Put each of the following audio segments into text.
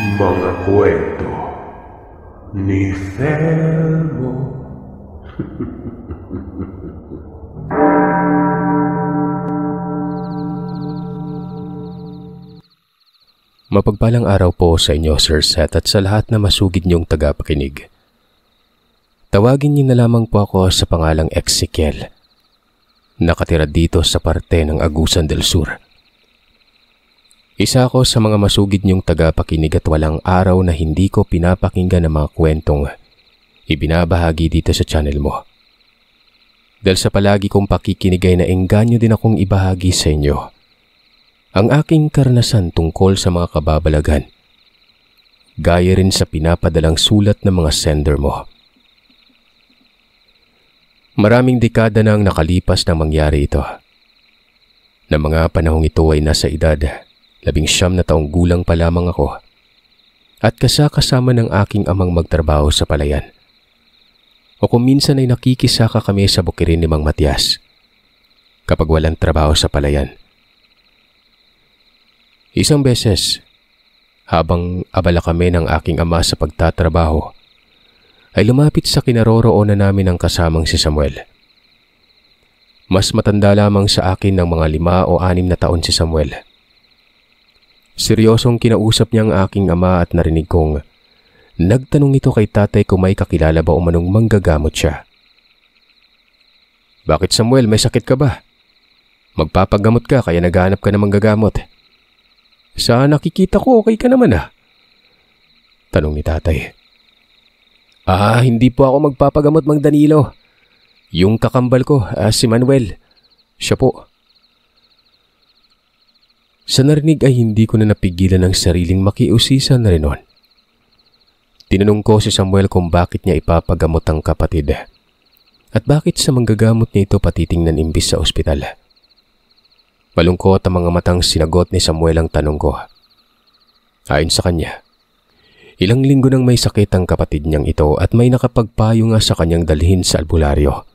Mga kwento ni Felmo. Mapagpalang araw po sa inyo, Sir Seth, at sa lahat na masugid niyong tagapakinig. Tawagin niyo na lamang po ako sa pangalang Ezekiel. Nakatira dito sa parte ng Agusan del Sur. Isa ako sa mga masugid niyong tagapakinig at walang araw na hindi ko pinapakinggan ang mga kwentong ibinabahagi dito sa channel mo. Dahil sa palagi kong pakikinig ay naengganyo din akong ibahagi sa inyo ang aking karanasan tungkol sa mga kababalagan, gaya rin sa pinapadalang sulat ng mga sender mo. Maraming dekada nang nakalipas nang mangyari ito. Na mga panahong ito ay nasa edad 19 na taong gulang pa lamang ako at kasama ng aking amang magtrabaho sa palayan. O kung minsan ay nakikisaka kami sa bukirin ni Mang Matias kapag walang trabaho sa palayan. Isang beses, habang abala kami ng aking ama sa pagtatrabaho, ay lumapit sa kinaroroonan namin ang kasamang si Samuel. Mas matanda lamang sa akin ng mga 5 o 6 na taon si Samuel. Seryosong kinausap niya ang aking ama at narinig kong nagtanong ito kay tatay kung may kakilala ba o manong manggagamot siya. "Bakit Samuel, may sakit ka ba? Magpapagamot ka kaya naghanap ka ng manggagamot. Sa nakikita ko okay ka naman ah," tanong ni tatay. Hindi po ako magpapagamot, Mang Danilo. Yung kakambal ko, si Manuel. Siya po." Sa narinig ay hindi ko na napigilan ang sariling makiusisan na rin nun. Tinanong ko si Samuel kung bakit niya ipapagamot ang kapatid at bakit sa manggagamot niya ito patitingnan imbis sa ospital. Malungkot ang mga matang sinagot ni Samuel ang tanong ko. Ayon sa kanya, ilang linggo nang may sakit ang kapatid niyang ito at may nakapagpayo nga sa kanyang dalhin sa albularyo.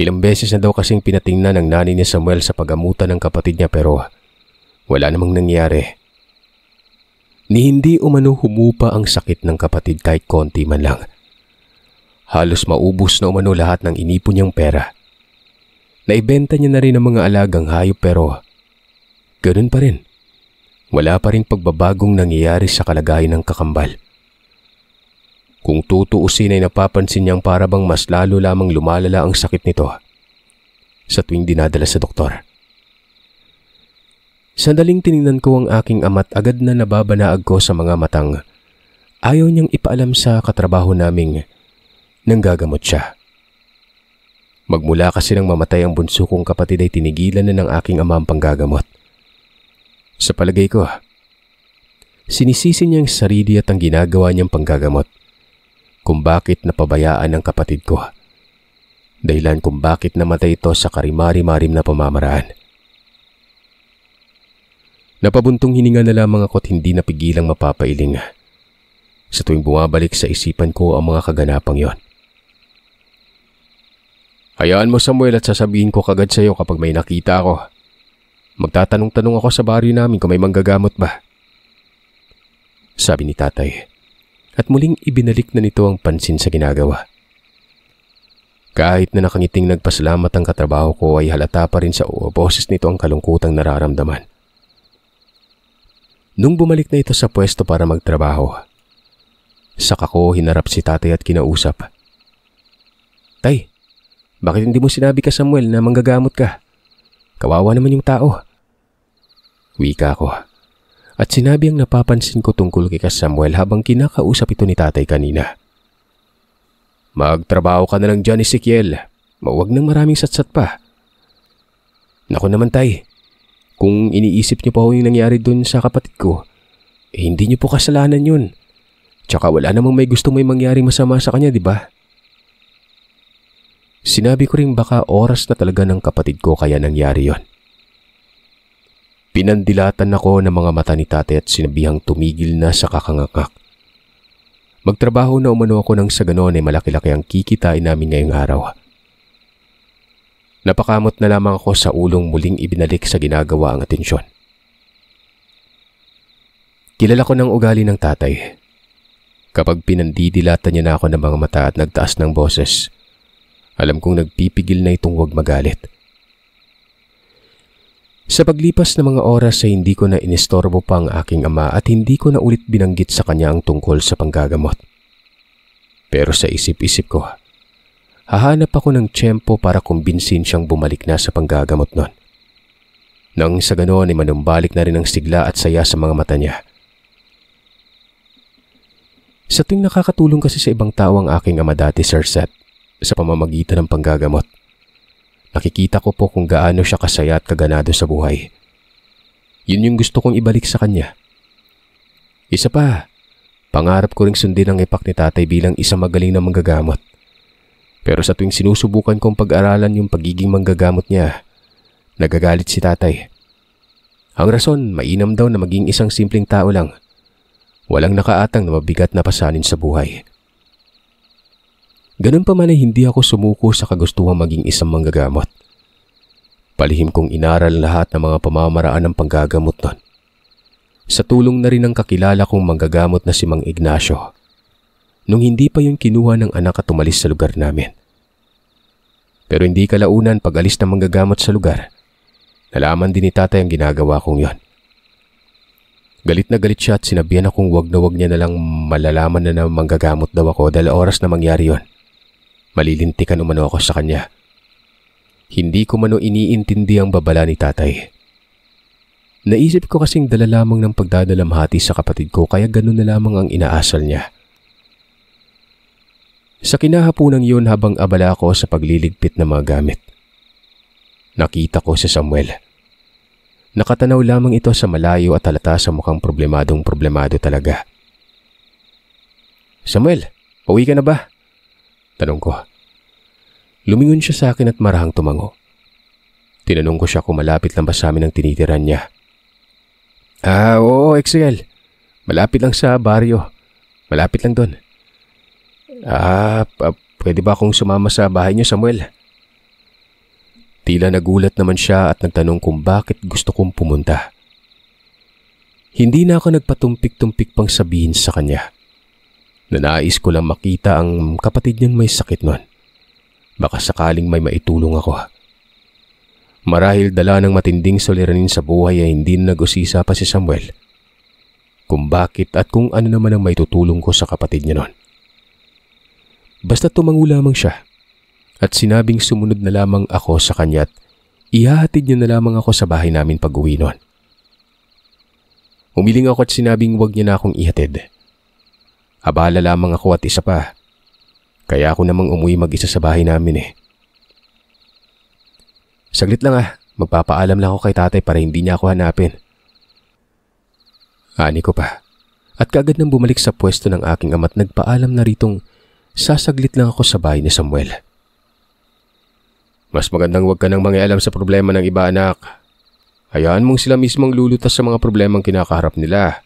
Ilang beses na daw kasing pinatingnan ng nanay ni Samuel sa pagamutan ng kapatid niya pero wala namang nangyari. Ni hindi umano humupa ang sakit ng kapatid kahit konti man lang. Halos maubos na umano lahat ng inipon niyang pera. Naibenta niya na rin ang mga alagang hayop pero ganoon pa rin. Wala pa rin pagbabagong nangyayari sa kalagayan ng kakambal. Kung tutuusin ay napapansin niyang para bang mas lalo lamang lumalala ang sakit nito sa tuwing dinadala sa doktor. Sandaling tiningnan ko ang aking ama't agad na nababanaag ko sa mga matang ayaw niyang ipaalam sa katrabaho naming nanggagamot siya. Magmula kasi nang mamatay ang bunso kong kapatid ay tinigilan na ng aking ama ang panggagamot. Sa palagay ko, sinisisi niya ang sarili at ang ginagawa niyang panggagamot kung bakit napabayaan ang kapatid ko. Dahilan kung bakit namatay ito sa karimari-marim na pamamaraan. Napabuntong hininga na lamang ako at hindi napigilang mapapailing sa tuwing bumabalik sa isipan ko ang mga kaganapang yon. "Hayaan mo Samuel at sasabihin ko kagad sa iyo kapag may nakita ako. Magtatanong-tanong ako sa baryo namin kung may manggagamot ba," sabi ni tatay. At muling ibinalik na nito ang pansin sa ginagawa. Kahit na nakangiting nagpasalamat ang katrabaho ko ay halata pa rin sa boses nito ang kalungkutang nararamdaman. Nung bumalik na ito sa pwesto para magtrabaho, saka ko hinarap si tatay at kinausap. "Tay, bakit hindi mo sinabi ka Samuel na manggagamot ka? Kawawa naman yung tao." Wika ko. At sinabi ang napapansin ko tungkol kay Samuel habang kinakausap ito ni tatay kanina. "Magtrabaho ka na lang dyan, Ezekiel. Huwag nang maraming satsat pa." "Naku naman tay, kung iniisip niyo pa yung nangyari dun sa kapatid ko, hindi niyo po kasalanan yun. Tsaka wala namang may gusto may mangyari masama sa kanya, di ba?" Sinabi ko rin baka oras na talaga ng kapatid ko kaya nangyari yon. Pinandilatan ako ng mga mata ni tatay at sinabihang tumigil na sa kakangakak. Magtrabaho na umano ako nang sa ganon ay malaki-laki ang kikitain namin ngayong araw. Napakamot na lamang ako sa ulong muling ibinalik sa ginagawa ang atensyon. Kilala ko ng ugali ng tatay. Kapag pinandidilatan niya na ako ng mga mata at nagtaas ng boses, alam kong nagpipigil na itong huwag magalit. Sa paglipas ng mga oras ay hindi ko na inistorbo pa ang aking ama at hindi ko na ulit binanggit sa kanya ang tungkol sa panggagamot. Pero sa isip-isip ko, hahanap ako ng tiyempo para kumbinsin siyang bumalik na sa panggagamot nun. Nang sa ganoon ay manumbalik na rin ang sigla at saya sa mga mata niya. Sa tuwing nakakatulong kasi sa ibang tao ang aking ama dati, Sir Seth, sa pamamagitan ng panggagamot, nakikita ko po kung gaano siya kasaya at kaganado sa buhay. Yun yung gusto kong ibalik sa kanya. Isa pa, pangarap ko ring sundin ang ipak ni tatay bilang isang magaling na manggagamot. Pero sa tuwing sinusubukan kong pag-aralan yung pagiging manggagamot niya, nagagalit si tatay. Ang rason, mainam daw na maging isang simpleng tao lang. Walang nakaatang na mabigat na pasanin sa buhay. Ganun pa man ay hindi ako sumuko sa kagustuhang maging isang manggagamot. Palihim kong inaral lahat ng mga pamamaraan ng panggagamot nun. Sa tulong na rin ng kakilala kong manggagamot na si Mang Ignacio, nung hindi pa yung kinuha ng anak at umalis sa lugar namin. Pero hindi kalaunan pag alis ng manggagamot sa lugar, nalaman din ni tatay ang ginagawa kong yon. Galit na galit siya at sinabihan akong wag niya na lang malalaman na manggagamot daw ako dahil oras na mangyari yon. Malilintikan umano ako sa kanya. Hindi ko mano iniintindi ang babala ni tatay. Naisip ko kasing dala lamang ng pagdadalamhati sa kapatid ko kaya ganun na lamang ang inaasal niya. Sa kinahapunang yun habang abala ako sa pagliligpit ng mga gamit, nakita ko si Samuel. Nakatanaw lamang ito sa malayo at halata sa mukhang problemado talaga. Samuel, pauwi ka na ba? Tanong ko. Lumingon siya sa akin at marahang tumango. Tinanong ko siya kung malapit lang ba sa amin ang tinitiran niya. Oo, Excel. Malapit lang sa baryo. Malapit lang doon. Pwede ba akong sumama sa bahay niyo, Samuel? Tila nagulat naman siya at nagtanong kung bakit gusto kong pumunta. Hindi na ako nagpatumpik-tumpik pang sabihin sa kanya na nais ko lang makita ang kapatid niyang may sakit nun. Baka sakaling may maitulong ako. Marahil dala ng matinding suliranin sa buhay ay hindi na nag-usisa pa si Samuel kung bakit at kung ano naman ang maitutulong ko sa kapatid niya nun. Basta tumango lamang siya at sinabing sumunod na lamang ako sa kanya at ihahatid niya na lamang ako sa bahay namin pag-uwi nun. Umiling ako at sinabing wag niya na akong ihatid. Abala lamang ako at isa pa. Kaya ako namang umuwi mag-isa sa bahay namin . Saglit lang magpapaalam lang ako kay tatay para hindi niya ako hanapin. Ani ko pa. At kaagad nang bumalik sa pwesto ng aking ama at nagpaalam na ritong sasaglit lang ako sa bahay ni Samuel. Mas magandang huwag ka nang mangialam sa problema ng iba, anak. Hayaan mong sila mismong lulutas sa mga problemang kinakaharap nila.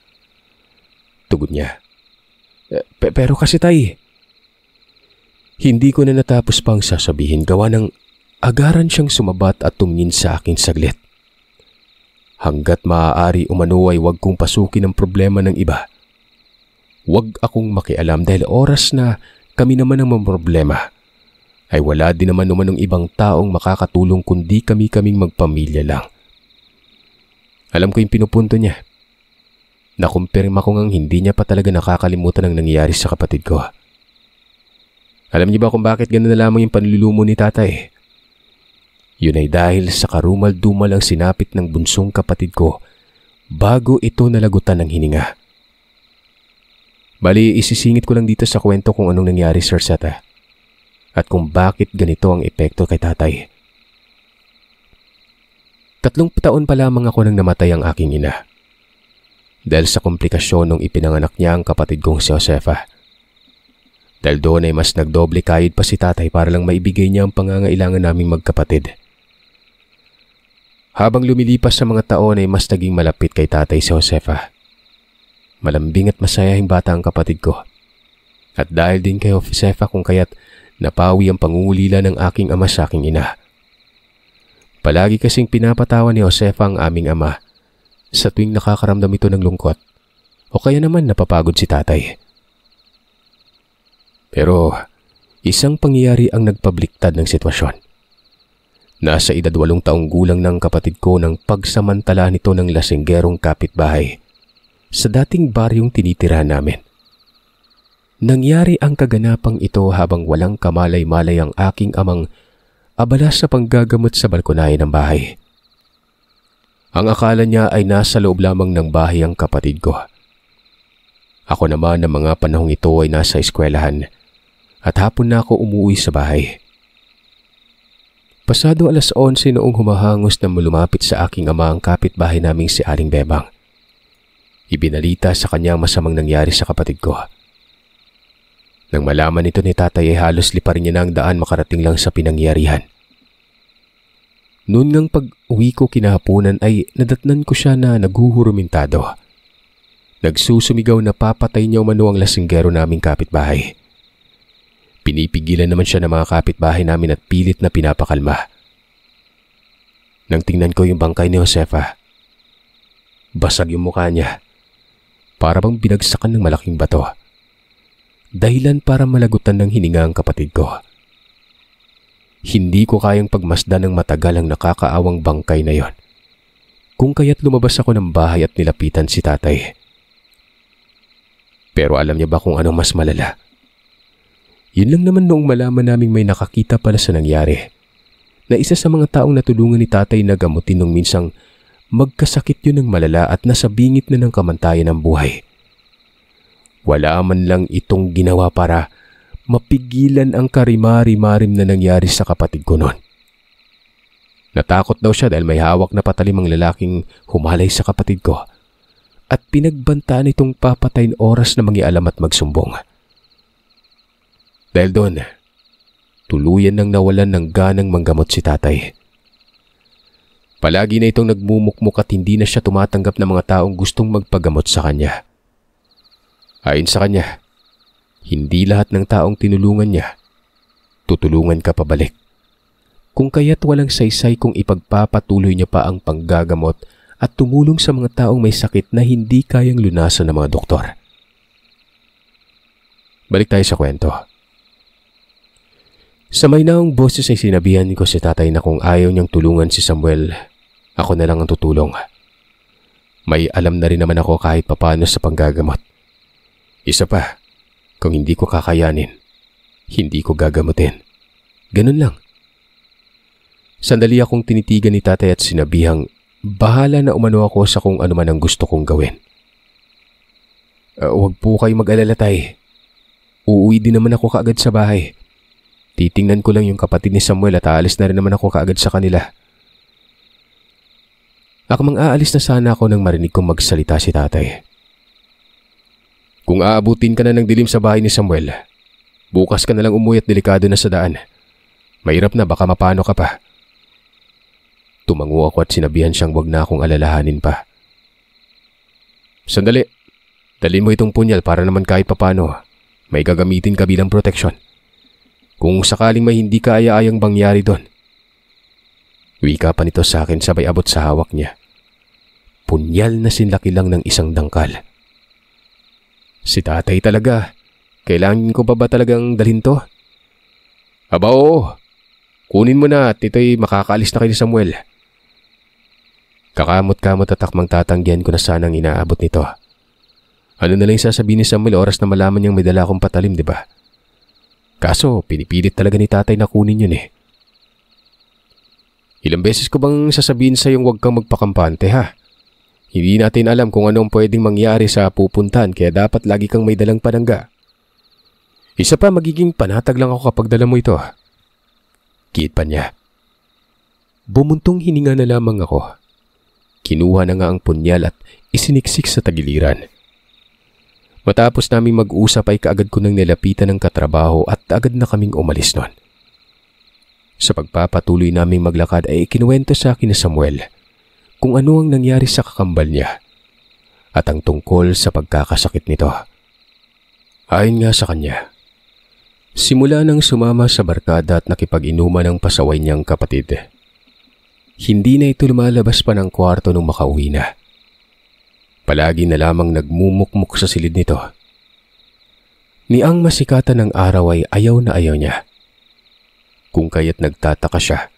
Tugon niya. Pero kasi tay, hindi ko na natapos pang sasabihin gawa ng agaran siyang sumabat at tumingin sa akin saglit. Hanggat maaari umano ay huwag kong pasukin ang problema ng iba. Huwag akong makialam dahil oras na kami naman ang problema ay wala din naman ng ibang taong makakatulong kundi kaming magpamilya lang. Alam ko yung pinupunto niya. Nakumpirma ko ngang hindi niya pa talaga nakakalimutan ang nangyayari sa kapatid ko. Alam niyo ba kung bakit gano'n na lamang yung panlulumo ni tatay? Yun ay dahil sa karumal-dumal ang sinapit ng bunsong kapatid ko bago ito nalagutan ng hininga. Bali, isisingit ko lang dito sa kwento kung anong nangyari, Sir Seth, at kung bakit ganito ang epekto kay tatay. 3 taon pa lamang ako nang namatay ang aking ina. Dahil sa komplikasyon nung ipinanganak niya ang kapatid kong si Josefa. Dahil doon ay mas nagdoble kayod pa si tatay para lang maibigay niya ang pangangailangan naming magkapatid. Habang lumilipas sa mga taon ay mas naging malapit kay tatay si Josefa. Malambing at masayahing bata ang kapatid ko. At dahil din kay Josefa kung kaya't napawi ang pangungulila ng aking ama sa aking ina. Palagi kasing pinapatawa ni Josefa ang aming ama sa tuwing nakakaramdam ito ng lungkot o kaya naman napapagod si tatay. Pero isang pangyayari ang nagpabliktad ng sitwasyon. Nasa edad 8 taong gulang ng kapatid ko nang pagsamantala nito ng lasinggerong kapitbahay sa dating baryong tinitirahan namin. Nangyari ang kaganapang ito habang walang kamalay-malay ang aking amang abala sa panggagamot sa balkonahe ng bahay. Ang akala niya ay nasa loob lamang ng bahay ang kapatid ko. Ako naman ng mga panahong ito ay nasa eskwelahan at hapon na ako umuwi sa bahay. Pasado 11:00 noong humahangos na lumapit sa aking ama ang kapitbahay naming si Aling Bebang. Ibinalita sa kanya ang masamang nangyari sa kapatid ko. Nang malaman ito ni tatay ay halos liparin niya na ang daan makarating lang sa pinangyarihan. Noon ngang pag-uwi ko kinahaponan ay nadatnan ko siya na naghuhurumintado. Nagsusumigaw na papatay niya umano ang lasinggero naming kapitbahay. Pinipigilan naman siya ng mga kapitbahay namin at pilit na pinapakalma. Nang tingnan ko yung bangkay ni Josefa, basag yung mukha niya. Para bang binagsakan ng malaking bato. Dahilan para malagutan ng hininga ang kapatid ko. Hindi ko kayang pagmasdan ng matagal ang nakakaawang bangkay na yon. Kung kaya't lumabas ako ng bahay at nilapitan si tatay. Pero alam niya ba kung ano mas malala? Yun lang naman noong malaman naming may nakakita pala sa nangyari, na isa sa mga taong natulungan ni tatay na gamutin nung minsang magkasakit yun ng malala at nasa bingit na ng kamantayan ng buhay. Wala man lang itong ginawa para mapigilan ang karimari-marim na nangyari sa kapatid ko noon. Natakot daw siya dahil may hawak na patalim ang lalaking humalay sa kapatid ko at pinagbantaan itong papatayin oras na mangialam at magsumbong. Dahil doon, tuluyan nang nawalan ng ganang manggamot si tatay. Palagi na itong nagmumukmuk at hindi na siya tumatanggap ng mga taong gustong magpagamot sa kanya. Ayon sa kanya, hindi lahat ng taong tinulungan niya, tutulungan ka pabalik. Kung kaya't walang saysay kung ipagpapatuloy niya pa ang panggagamot at tumulong sa mga taong may sakit na hindi kayang lunasan ng mga doktor. Balik tayo sa kwento. Sa may naong boses ay sinabihan ko si tatay na kung ayaw niyang tulungan si Samuel, ako na lang ang tutulong. May alam na rin naman ako kahit papano sa panggagamot. Isa pa, kung hindi ko kakayanin, hindi ko gagamutin. Ganun lang. Sandali akong tinitigan ni tatay at sinabihang bahala na umano ako sa kung ano man ang gusto kong gawin. Huwag po kayo mag-alala tay. Uuwi din naman ako kaagad sa bahay. Titingnan ko lang yung kapatid ni Samuel at aalis na rin naman ako kaagad sa kanila. Akmang aalis na sana ako nang marinig kong magsalita si tatay. Kung aabutin ka na ng dilim sa bahay ni Samuel, bukas ka na lang umuwi at delikado na sa daan. Mahirap na baka mapano ka pa. Tumango ako at sinabihan siyang wag na akong alalahanin pa. Sandali, dalhin mo itong punyal para naman kahit papano may gagamitin ka bilang proteksyon. Kung sakaling may hindi kaaya-ayang bangyari doon. Wika pa nito sa akin sabay abot sa hawak niya. Punyal na sinlaki lang ng isang dangkal. Si tatay talaga. Kailangan ko ba talagang dalhin to? Aba oo. Kunin mo na at ito'y makakaalis na kay Samuel. Kakamot-kamot at takmang tatanggihan ko na sanang inaabot nito. Ano na lang sasabihin ni Samuel oras na malaman niyang may dala akong patalim, di ba? Kaso, pinipilit talaga ni tatay na kunin yun eh. Ilang beses ko bang sasabihin sa'yong huwag kang magpakampante ha? Hindi natin alam kung anong pwedeng mangyari sa pupuntahan kaya dapat lagi kang may dalang panangga. Isa pa, magiging panatag lang ako kapag dala mo ito. Kiit pa niya. Bumuntong hininga na lamang ako. Kinuha na nga ang punyal at isiniksik sa tagiliran. Matapos naming mag-usap ay kaagad ko nang nilapitan ng katrabaho at agad na kaming umalis nun. Sa pagpapatuloy naming maglakad ay ikinuwento sa akin ni Samuel kung ano ang nangyari sa kakambal niya at ang tungkol sa pagkakasakit nito. Ayon nga sa kanya, simula nang sumama sa barkada at nakipag-inuman ng pasaway niyang kapatid, hindi na ito lumalabas pa ng kwarto nung makauwi na. Palagi na lamang nagmumukmuk sa silid nito. Niang masikatan ng araw ay ayaw na ayaw niya. Kung kaya't nagtataka siya.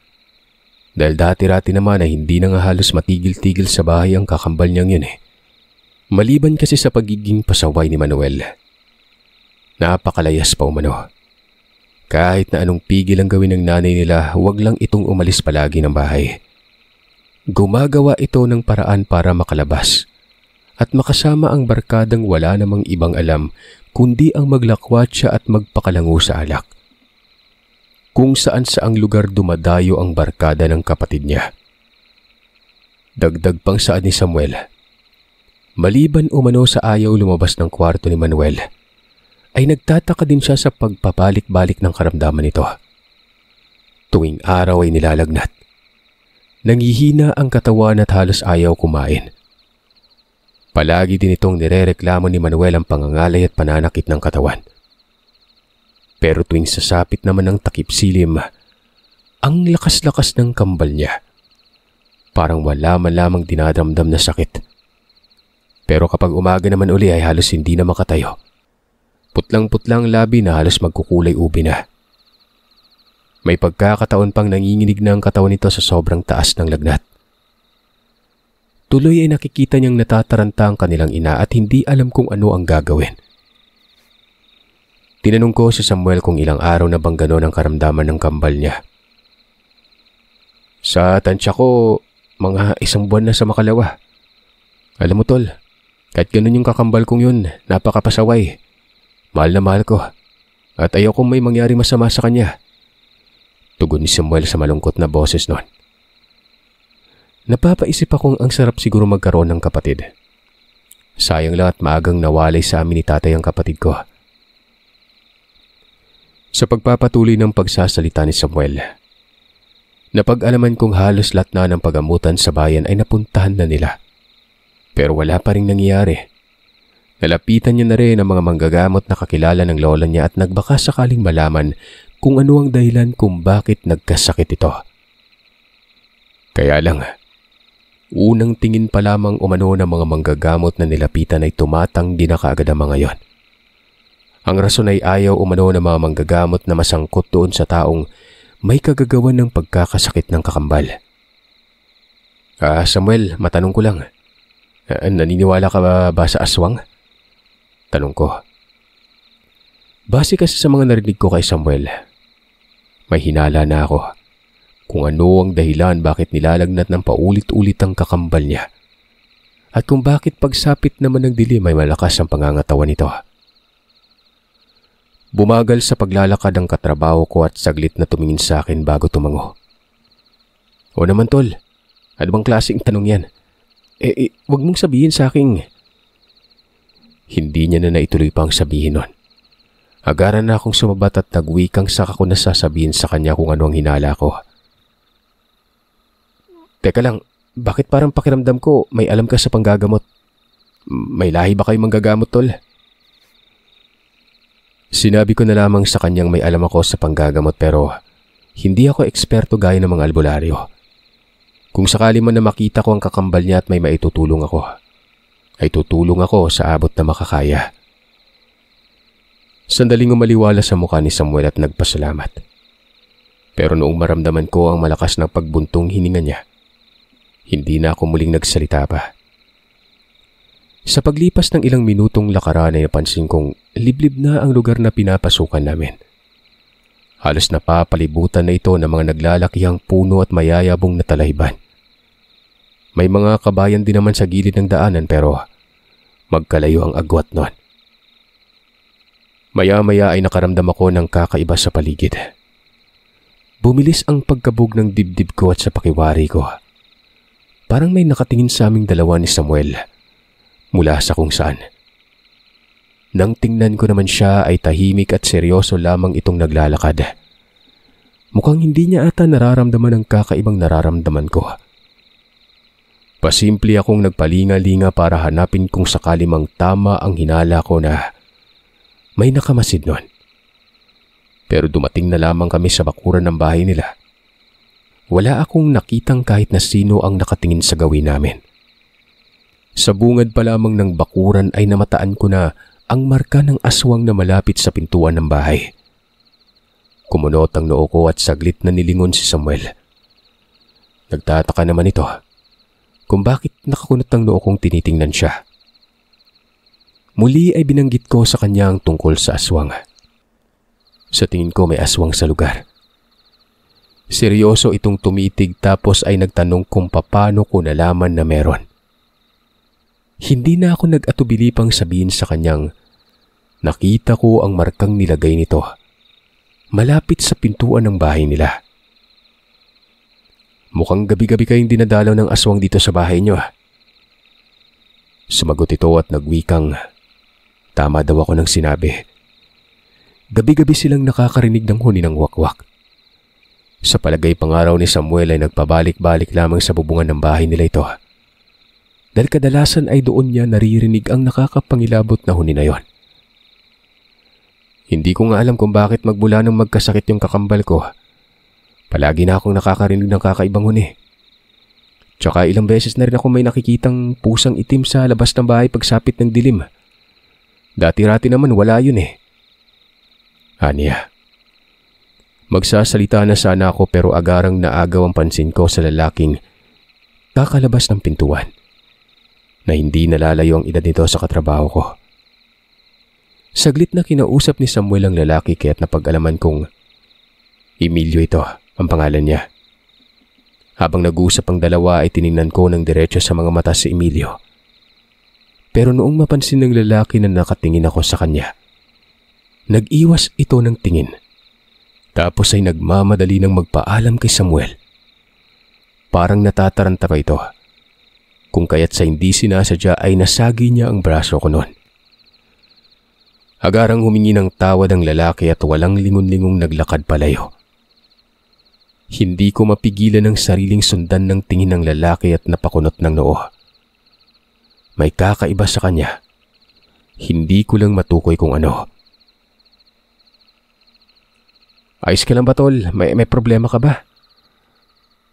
Dahil dati-rati naman ay hindi na nga halos matigil-tigil sa bahay ang kakambal niyang yun eh. Maliban kasi sa pagiging pasaway ni Manuel. Napakalayas pa umano. Kahit na anong pigil ang gawin ng nanay nila, huwag lang itong umalis palagi ng bahay. Gumagawa ito ng paraan para makalabas at makasama ang barkadang wala namang ibang alam kundi ang maglakwat siya at magpakalango sa alak. Kung saan saang lugar dumadayo ang barkada ng kapatid niya. Dagdag pang saad ni Samuel, maliban umano sa ayaw lumabas ng kwarto ni Manuel, ay nagtataka din siya sa pagpapalik-balik ng karamdaman nito. Tuwing araw ay nilalagnat. Nangihina ang katawan at halos ayaw kumain. Palagi din itong nirereklamo ni Manuel ang pangangalay at pananakit ng katawan. Pero tuwing sasapit naman ng takip silim, ang lakas-lakas ng kambal niya. Parang wala man lamang dinadamdam na sakit. Pero kapag umaga naman uli ay halos hindi na makatayo. Putlang-putlang labi na halos magkukulay ubi na. May pagkakataon pang nanginginig na ang katawan nito sa sobrang taas ng lagnat. Tuloy ay nakikita niyang natataranta ang kanilang ina at hindi alam kung ano ang gagawin. Tinanong ko si Samuel kung ilang araw na bang gano'n ang karamdaman ng kambal niya. Sa tansya ko, mga 1 buwan na sa makalawa. Alam mo tol, kahit gano'n yung kakambal kong yun, napakapasaway. Mahal na mahal ko at ayaw kong may mangyari masama sa kanya. Tugon ni Samuel sa malungkot na boses noon. Napapaisip akong ang sarap siguro magkaroon ng kapatid. Sayang lang at maagang nawalay sa amin ni tatay ang kapatid ko. Sa pagpapatuloy ng pagsasalita ni Samuel, napag-alaman kong halos lahat na ng pagamutan sa bayan ay napuntahan na nila. Pero wala pa rin nangyayari. Nalapitan niya na rin ang mga manggagamot na kakilala ng lola niya at nagbaka sakaling malaman kung ano ang dahilan kung bakit nagkasakit ito. Kaya lang, unang tingin pa lamang umano ng mga manggagamot na nilapitan ay tumatanggi na kaagad ang mga yon. Ang rason ay ayaw umano ng mga manggagamot na masangkot doon sa taong may kagagawan ng pagkakasakit ng kakambal. Samuel, matanong ko lang. Naniniwala ka ba sa aswang? Tanong ko. Base kasi sa mga narinig ko kay Samuel, may hinala na ako kung ano ang dahilan bakit nilalagnat ng paulit-ulit ang kakambal niya at kung bakit pagsapit naman ng dilim ay malakas ang pangangatawan nito. Bumagal sa paglalakad ang katrabaho ko at saglit na tumingin sa akin bago tumango. O naman tol, ano bang klaseng tanong yan? Wag mong sabihin sa akin. Hindi niya na naituloy pang sabihin nun. Agaran na akong sumabat at nagwikang saka ko na sasabihin sa kanya kung ano ang hinala ko. Teka lang, bakit parang pakiramdam ko may alam ka sa panggagamot? May lahi ba kayo manggagamot tol? Sinabi ko na lamang sa kanyang may alam ako sa panggagamot pero hindi ako eksperto gaya ng mga albularyo. Kung sakali man na makita ko ang kakambal niya at may maitutulong ako, ay tutulong ako sa abot na makakaya. Sandaling umaliwala sa mukha ni Samuel at nagpasalamat. Pero noong maramdaman ko ang malakas na pagbuntong hininga niya, hindi na ako muling nagsalita pa. Sa paglipas ng ilang minutong lakaran ay napansin kong liblib na ang lugar na pinapasukan namin. Halos napapalibutan na ito ng mga naglalakihang puno at mayayabong na talahiban. May mga kabayan din naman sa gilid ng daanan pero magkalayo ang agwat noon. Maya-maya ay nakaramdam ako ng kakaiba sa paligid. Bumilis ang pagkabog ng dibdib ko at sa pakiwari ko. Parang may nakatingin sa aming dalawa ni Samuel mula sa kung saan. Nang tingnan ko naman siya ay tahimik at seryoso lamang itong naglalakad. Mukhang hindi niya ata nararamdaman ang kakaibang nararamdaman ko. Pasimple akong nagpalinga-linga para hanapin kung sakali mang tama ang hinala ko na may nakamasid nun. Pero dumating na lamang kami sa bakuran ng bahay nila. Wala akong nakitang kahit na sino ang nakatingin sa gawin namin. Sa bungad pa lamang ng bakuran ay namataan ko na ang marka ng aswang na malapit sa pintuan ng bahay. Kumunot ang noo ko at saglit na nilingon si Samuel. Nagtataka naman ito kung bakit nakakunot ang noo kong tinitingnan siya. Muli ay binanggit ko sa kanya ang tungkol sa aswang. Sa tingin ko may aswang sa lugar. Seryoso itong tumitig tapos ay nagtanong kung paano ko nalaman na meron. Hindi na ako nag-atubili pang sabihin sa kanyang nakita ko ang markang nilagay nito malapit sa pintuan ng bahay nila. Mukhang gabi-gabi kayong dinadalaw ng aswang dito sa bahay niyo. Sumagot ito at nagwikang tama daw ako ng sinabi. Gabi-gabi silang nakakarinig ng huni ng wakwak. Sa palagay pangaraw ni Samuel ay nagpabalik-balik lamang sa bubungan ng bahay nila ito. Dahil kadalasan ay doon niya naririnig ang nakakapangilabot na huni na yon. Hindi ko nga alam kung bakit magmula nang magkasakit yung kakambal ko. Palagi na akong nakakarinig ng kakaibang huni. Tsaka ilang beses na rin ako may nakikitang pusang itim sa labas ng bahay pagsapit ng dilim. Dati-rati naman wala yun eh. Aniya. Magsasalita na sana ako pero agarang naagaw ang pansin ko sa lalaking kakalabas ng pintuan na hindi nalalayo ang edad nito sa katrabaho ko. Saglit na kinausap ni Samuel ang lalaki kaya't napag-alaman kong Emilio ito ang pangalan niya. Habang nag-uusap ang dalawa ay tiningnan ko ng diretso sa mga mata si Emilio. Pero noong mapansin ng lalaki na nakatingin ako sa kanya, nag-iwas ito ng tingin. Tapos ay nagmamadali ng magpaalam kay Samuel. Parang natataranta pa ito. Kung kaya't sa hindi sinasadya ay nasagi niya ang braso ko noon. Agarang humingi ng tawad ang lalaki at walang lingon-lingong naglakad palayo. Hindi ko mapigilan ang sariling sundan ng tingin ng lalaki at napakunot ng noo. May kakaiba sa kanya. Hindi ko lang matukoy kung ano. Ayos ka lang ba, tol? May problema ka ba?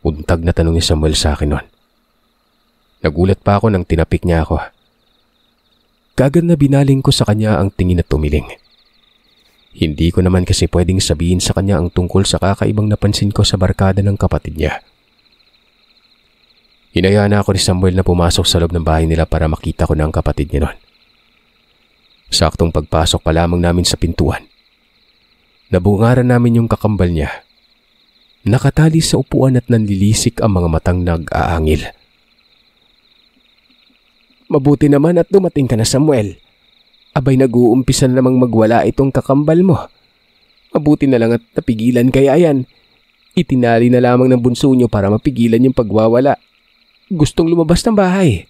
Untag na tanong ni Samuel sa akin noon. Nagulat pa ako nang tinapik niya ako. Kagad na binaling ko sa kanya ang tingin at tumiling. Hindi ko naman kasi pwedeng sabihin sa kanya ang tungkol sa kakaibang napansin ko sa barkada ng kapatid niya. Hinayaan na ako ni Samuel na pumasok sa loob ng bahay nila para makita ko na ang kapatid niya noon. Saktong pagpasok pa lamang namin sa pintuan, nabungaran namin yung kakambal niya. Nakatali sa upuan at nanlilisik ang mga matang nag-aangil. Mabuti naman at dumating ka na, Samuel. Abay, nag-uumpisa na namang magwala itong kakambal mo. Mabuti na lang at napigilan kaya yan. Itinali na lamang ng bunso niyo para mapigilan yung pagwawala. Gustong lumabas ng bahay.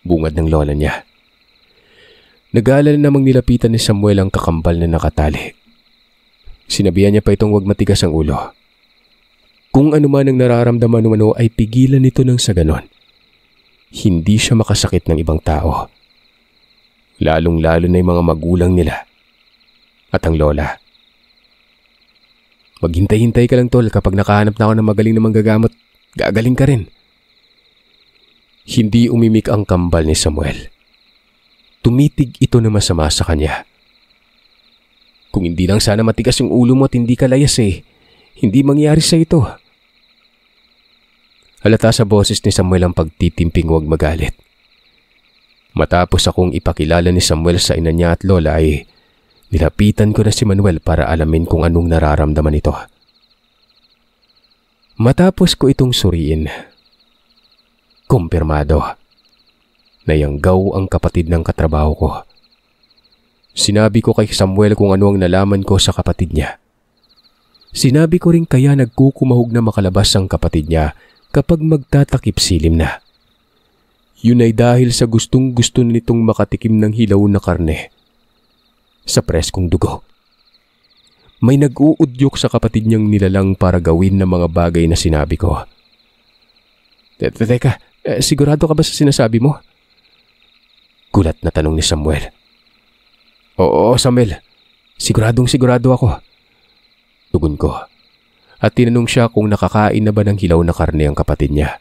Bungad ng lola niya. Nag-aalala namang nilapitan ni Samuel ang kakambal na nakatali. Sinabihan niya pa itong huwag matigas ang ulo. Kung ano man ang nararamdaman umano ay pigilan nito nang sa ganon. Hindi siya makasakit ng ibang tao. Lalong-lalo na yung mga magulang nila at ang lola. Maghintay-hintay ka lang, tol. Kapag nakahanap na ako ng magaling na manggagamot, gagaling ka rin. Hindi umimik ang kambal ni Samuel. Tumitig ito na masama sa kanya. Kung hindi lang sana matigas yung ulo mo at hindi ka layas hindi mangyari sa ito. Halata sa boses ni Samuel ang pagtitimping huwag magalit. Matapos akong ipakilala ni Samuel sa ina niya at lola ay nilapitan ko na si Manuel para alamin kung anong nararamdaman ito. Matapos ko itong suriin, kumpirmado. Nayanggaw ang kapatid ng katrabaho ko. Sinabi ko kay Samuel kung ano ang nalaman ko sa kapatid niya. Sinabi ko rin kaya nagkukumahog na makalabas ang kapatid niya kapag magtatakip silim na. Yun ay dahil sa gustong-gusto nitong makatikim ng hilaw na karne sa preskong dugo. May nag-uudyok sa kapatid niyang nilalang para gawin ng mga bagay na sinabi ko. Teka, sigurado ka ba sa sinasabi mo? Gulat na tanong ni Samuel. Oo, Samuel. Siguradong-sigurado ako. Tugon ko. At tinanong siya kung nakakain na ba ng hilaw na karne ang kapatid niya.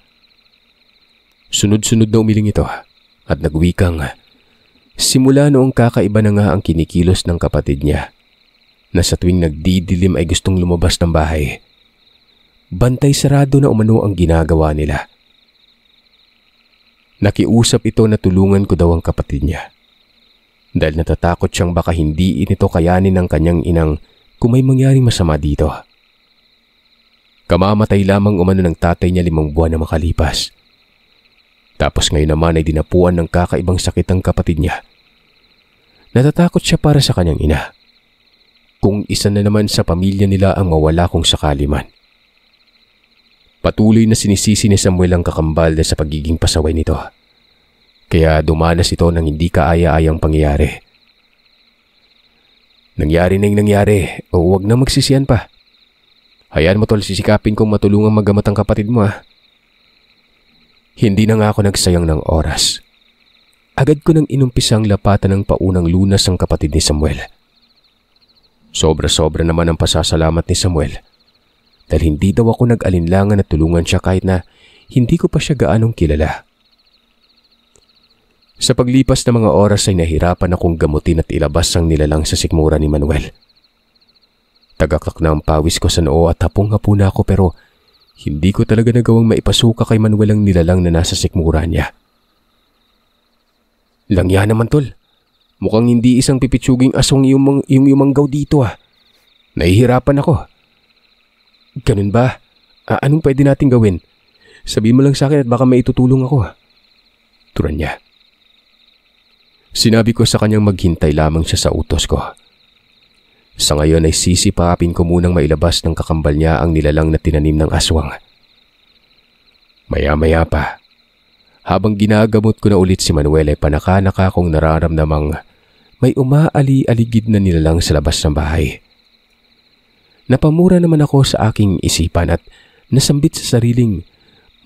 Sunod-sunod na umiling ito at nagwikang, simula noong kakaiba na nga ang kinikilos ng kapatid niya na sa tuwing nagdidilim ay gustong lumabas ng bahay. Bantay sarado na umano ang ginagawa nila. Nakiusap ito na tulungan ko daw ang kapatid niya dahil natatakot siyang baka hindi ito kayanin ng kanyang inang kung may mangyaring masama dito. Kamamatay lamang umano ng tatay niya 5 buwan na makalipas. Tapos ngayon naman ay dinapuan ng kakaibang sakit ang kapatid niya. Natatakot siya para sa kanyang ina. Kung isa na naman sa pamilya nila ang mawala kung sakali man. Patuloy na sinisisi ni Samuel ang kakambal sa pagiging pasaway nito. Kaya dumanas ito ng hindi kaaya-ayang pangyayari. Nangyari na yung nangyari o huwag na magsisiyan pa. Hayaan mo tol, sisikapin kong matulungan magamot ang kapatid mo ha. Hindi na nga ako nagsayang ng oras. Agad ko nang inumpisang lapatan ng paunang lunas ang kapatid ni Samuel. Sobra-sobra naman ang pasasalamat ni Samuel dahil hindi daw ako nag-alinlangan na tulungan siya kahit na hindi ko pa siya gaanong kilala. Sa paglipas ng mga oras ay nahirapan akong gamutin at ilabas ang nilalang sa sikmura ni Manuel. Tagaktak na ang pawis ko sa noo at hapong-hapo na ako pero hindi ko talaga nagawang maipasuka kay Manuel ang nilalang na nasa sikmura niya. Langya naman tol, mukhang hindi isang pipitsuging aswang yung umanggaw dito ah. Nahihirapan ako. Ganun ba? Anong pwede nating gawin? Sabihin mo lang sa akin at baka may itutulong ako. Turan niya. Sinabi ko sa kanyang maghintay lamang siya sa utos ko. Sa ngayon ay sisipapin ko munang mailabas ng kakambal niya ang nilalang na tinanim ng aswang. Maya-maya pa, habang ginagamot ko na ulit si Manuel ay panaka-naka kong nararamdamang may umaali-aligid na nilalang sa labas ng bahay. Napamura naman ako sa aking isipan at nasambit sa sariling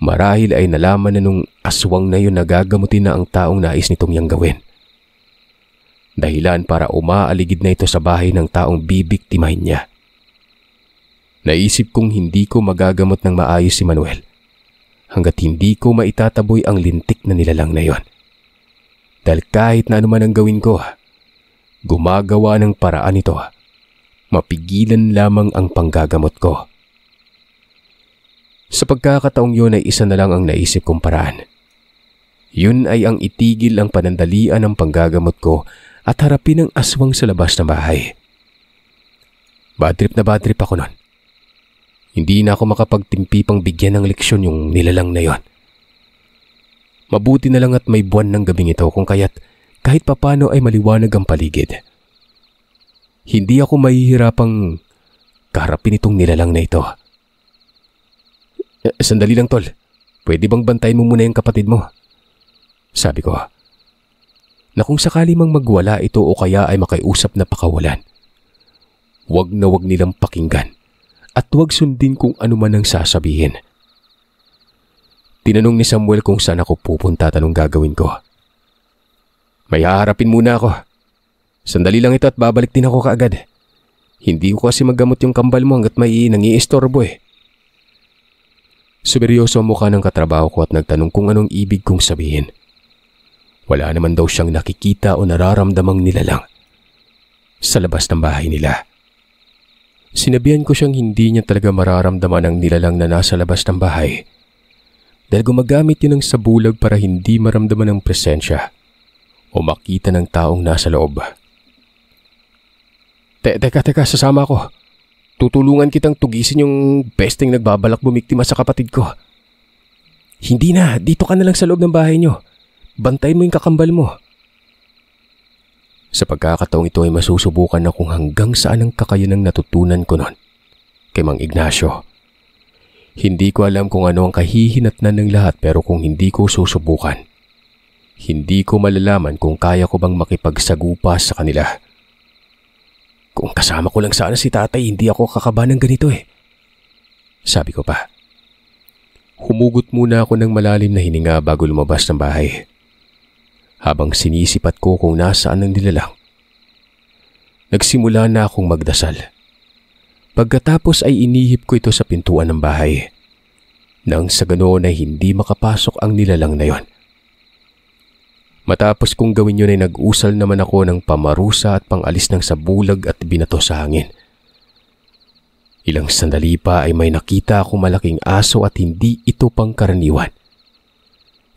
marahil ay nalaman na nung aswang na yun na gagamutin na ang taong nais nitong yang gawin. Dahilan para umaaligid na ito sa bahay ng taong bibiktimahin niya. Naisip kong hindi ko magagamot ng maayos si Manuel hanggat hindi ko maitataboy ang lintik na nilalang na yon. Dahil kahit na anuman ang gawin ko, gumagawa ng paraan ito, mapigilan lamang ang panggagamot ko. Sa pagkakataong yun ay isa na lang ang naisip kong paraan. Yun ay ang itigil ang panandalian ng panggagamot ko at harapin ang aswang sa labas ng bahay. Bad trip ako nun. Hindi na ako makapagtimpi pang bigyan ng leksyon yung nilalang na yon. Mabuti na lang at may buwan ng gabing ito kung kaya't kahit papano ay maliwanag ang paligid. Hindi ako mahihirapang kaharapin itong nilalang na ito. Sandali lang tol, pwede bang bantayan mo muna yung kapatid mo? Sabi ko, na kung sakali mang magwala ito o kaya ay makiusap na pakawalan. Huwag na huwag nilang pakinggan at huwag sundin kung ano man ang sasabihin. Tinanong ni Samuel kung saan ako pupunta at anong gagawin ko. May haharapin muna ako. Sandali lang ito at babalik din ako kaagad. Hindi ko kasi maggamot yung kambal mo hanggat may nangiistorbo eh. Seryoso ang mukha ng katrabaho ko at nagtanong kung anong ibig kong sabihin. Wala naman daw siyang nakikita o nararamdamang nilalang sa labas ng bahay nila. Sinabihan ko siyang hindi niya talaga mararamdaman ang nilalang na nasa labas ng bahay dahil gumagamit yun ng sabulag para hindi maramdaman ang presensya o makita ng taong nasa loob. Teka, sasama ko. Tutulungan kitang tugisin yung pesting nagbabalak bumiktima sa kapatid ko. Hindi na, dito ka na lang sa loob ng bahay niyo. Bantayin mo yung kakambal mo. Sa pagkakataong ito ay masusubukan na kung hanggang saan ang kakayanang natutunan ko noon kay Mang Ignacio. Hindi ko alam kung ano ang kahihinatnan ng lahat pero kung hindi ko susubukan, hindi ko malalaman kung kaya ko bang makipagsagupa sa kanila. Kung kasama ko lang sana si tatay, hindi ako kakabahan ng ganito eh. Sabi ko pa. Humugot muna ako ng malalim na hininga bago lumabas ng bahay. Habang sinisipat ko kung nasaan ang nilalang, nagsimula na akong magdasal. Pagkatapos ay inihip ko ito sa pintuan ng bahay. nang sa ganoon ay hindi makapasok ang nilalang na yon. Matapos kong gawin yun ay nag-usal naman ako ng pamarusa at pangalis ng sabulag at binato sa hangin. Ilang sandali pa ay may nakita akong malaking aso at hindi ito pangkaraniwan.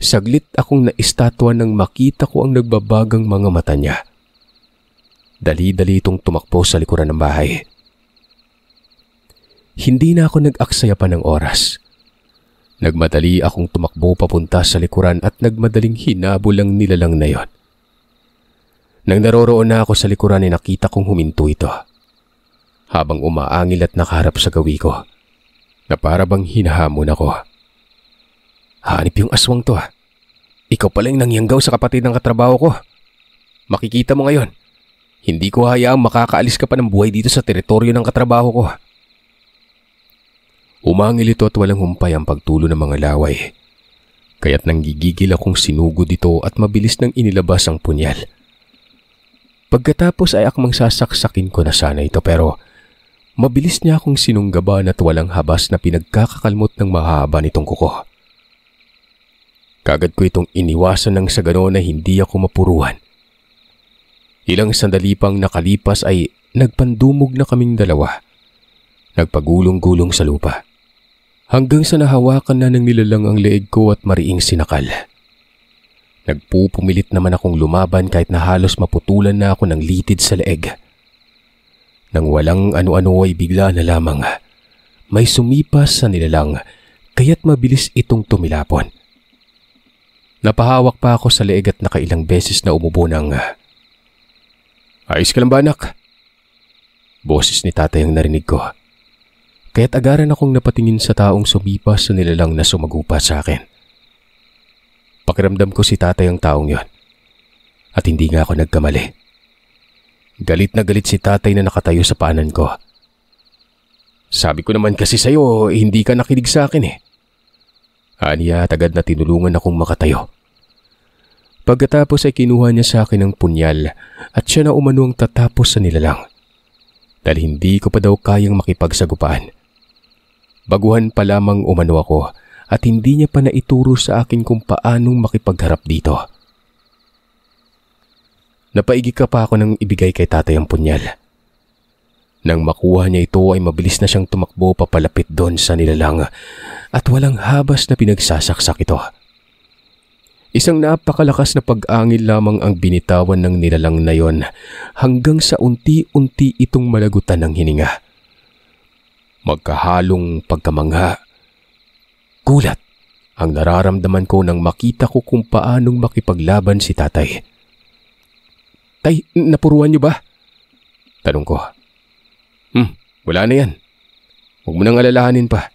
Saglit akong naistatwa nang makita ko ang nagbabagang mga mata niya. Dali-dali itong tumakbo sa likuran ng bahay. Hindi na ako nag-aksaya pa ng oras. Nagmadali akong tumakbo papunta sa likuran at nagmadaling hinabol ang nilalang na yon. Nang naroroon na ako sa likuran ay nakita kong huminto ito. Habang umaangil at nakaharap sa gawi ko, na para bang hinahamon ako. Hanip yung aswang to. Ikaw pala yung nangyanggaw sa kapatid ng katrabaho ko. Makikita mo ngayon. Hindi ko hayaang makakaalis ka pa ng buhay dito sa teritoryo ng katrabaho ko. Umangil ito at walang humpay ang pagtulo ng mga laway. Kaya't nanggigigil akong sinugod ito at mabilis nang inilabas ang punyal. Pagkatapos ay akmang sasaksakin ko na sana ito pero mabilis niya akong sinunggaban at walang habas na pinagkakakalmot ng mahaba nitong kuko. Kagad ko itong iniwasan nang sa ganoon na hindi ako mapuruhan. Ilang sandali pang nakalipas ay nagpandumog na kaming dalawa. Nagpagulong-gulong sa lupa. Hanggang sa nahawakan na ng nilalang ang leeg ko at mariing sinakal. Nagpupumilit naman akong lumaban kahit na halos maputulan na ako ng litid sa leeg. Nang walang ano-ano ay bigla na lamang may sumipas sa nilalang kaya't mabilis itong tumilapon. Napahawak pa ako sa leeg at nakailang beses na umubo ng "Ayos ka lang ba, anak?" Boses ni tatay ang narinig ko. Kaya't agaran akong napatingin sa taong sumipas sa nilalang na sumagupa sa akin. Pakiramdam ko si tatay ang taong yon. At hindi nga ako nagkamali. Galit na galit si tatay na nakatayo sa paanan ko. "Sabi ko naman kasi sa'yo, hindi ka nakinig sa akin eh." Aniya at agad na tinulungan akong makatayo. Pagkatapos ay kinuha niya sa akin ang punyal at siya na umano ang tatapos sa nilalang. Dahil hindi ko pa daw kayang makipagsagupaan. Baguhan pa lamang umano ako at hindi niya pa naituro sa akin kung paanong makipagharap dito. Napaigi ka pa ako nang ibigay kay tatay ang punyal. Nang makuha niya ito ay mabilis na siyang tumakbo papalapit doon sa nilalang at walang habas na pinagsasaksak ito. Isang napakalakas na pag-angil lamang ang binitawan ng nilalang na yon hanggang sa unti-unti itong malagutan ng hininga. Magkahalong pagkamangha. Gulat ang nararamdaman ko nang makita ko kung paanong makipaglaban si tatay. "Tay, napuruan niyo ba?" Tanong ko. Wala na yan. Huwag mo nang alalahanin pa."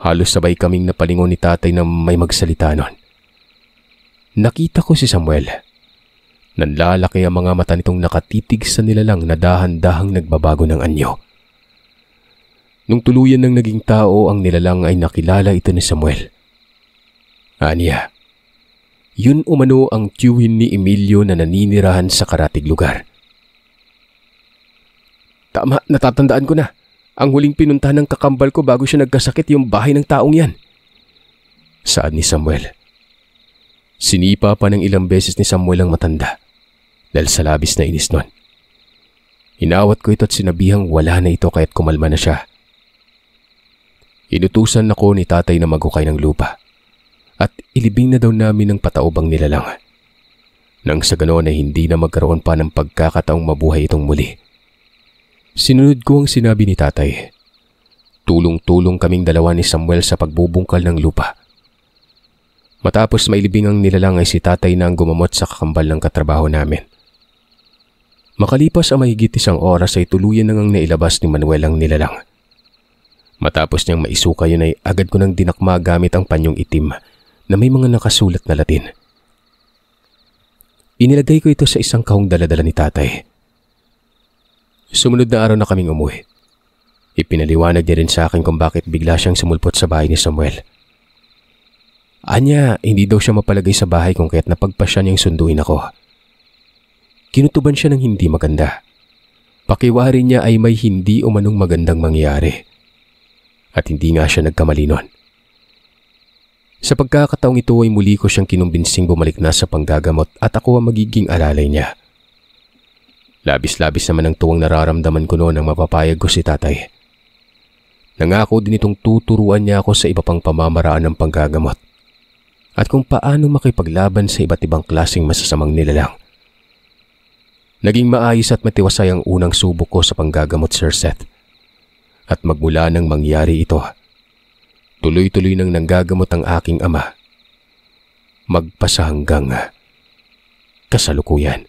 Halos sabay kaming napalingon ni tatay na may magsalita nun. Nakita ko si Samuel. Nanlalaki ang mga mata nitong nakatitig sa nilalang na dahan-dahang nagbabago ng anyo. Nung tuluyan ng naging tao ang nilalang ay nakilala ito ni Samuel. Aniya, yun umano ang tiyuhin ni Emilio na naninirahan sa karatig lugar. "Tama, natatandaan ko na. Ang huling pinunta ng kakambal ko bago siya nagkasakit yung bahay ng taong yan." Saad ni Samuel. Sinipa pa ng ilang beses ni Samuel ang matanda dahil sa labis na inis nun. Inawat ko ito at sinabihang wala na ito kaya't kumalma na siya. Inutusan ako ni tatay na maghukay ng lupa at ilibing na daw namin ng pataubang nilalang. Nang sa ganoon ay hindi na magkaroon pa ng pagkakataong mabuhay itong muli. Sinunod ko ang sinabi ni tatay. Tulong-tulong kaming dalawa ni Samuel sa pagbubungkal ng lupa. Matapos mailibing ang nilalang ay si tatay na ang gumamot sa kakambal ng katrabaho namin. Makalipas ang mahigit 1 oras ay tuluyan nang nailabas ni Manuel ang nilalang. Matapos niyang maisuka yun ay agad ko nang dinakma gamit ang panyong itim na may mga nakasulat na Latin. Inilagay ko ito sa isang kahong dala-dala ni tatay. Sumunod na araw na kaming umuwi. Ipinaliwanag niya rin sa akin kung bakit bigla siyang sumulpot sa bahay ni Samuel. Anya, hindi daw siya mapalagay sa bahay kung kaya't napagpasya niyang sunduin ako. Kinutuban siya ng hindi maganda. Pakiwari niya ay may hindi umanong magandang mangyari. At hindi nga siya nagkamali nun. Sa pagkakataong ito ay muli ko siyang kinumbinsing bumalik na sa panggagamot at ako ang magiging alalay niya. Labis-labis naman ang tuwang nararamdaman ko noon nang mapapayag ko si tatay. Nangako din itong tuturuan niya ako sa iba pang pamamaraan ng panggagamot at kung paano makipaglaban sa iba't ibang klaseng masasamang nilalang. Naging maayos at matiwasay ang unang subok ko sa panggagamot, Sir Seth. At magmula nang mangyari ito, tuloy-tuloy nang nanggagamot ang aking ama. Magpasa hanggang kasalukuyan.